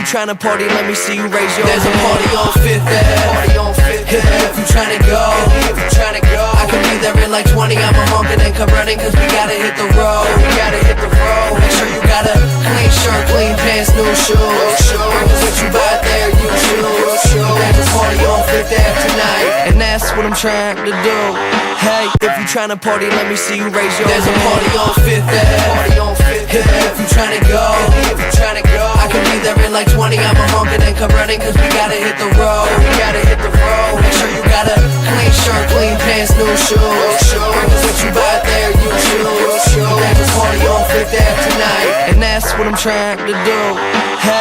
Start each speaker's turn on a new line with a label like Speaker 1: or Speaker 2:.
Speaker 1: tryna party, let me see you raise your
Speaker 2: There's
Speaker 1: hand.
Speaker 2: a party on Fifth Ave. Hit me if you tryna go. I can be there in like 20. I'ma honk and then come running, cause we gotta hit the road. Make sure you got a clean shirt, clean pants, new shoes. Cause what you buy there, you choose. There's a party on Fifth Ave tonight,
Speaker 1: And that's what I'm trying to do. Hey, if you tryna party, let me see you raise your
Speaker 2: there's a
Speaker 1: hand.
Speaker 2: party on Fifth Ave. Hit me if you tryna go. I can be there in like 20. I'ma honk and then come running, cause we gotta hit the road. Make sure you got a clean shirt, clean pants, new shoes. Cause what you buy there, you choose. There's a party on Fifth Ave tonight,
Speaker 1: And that's what I'm trying to do. Hey.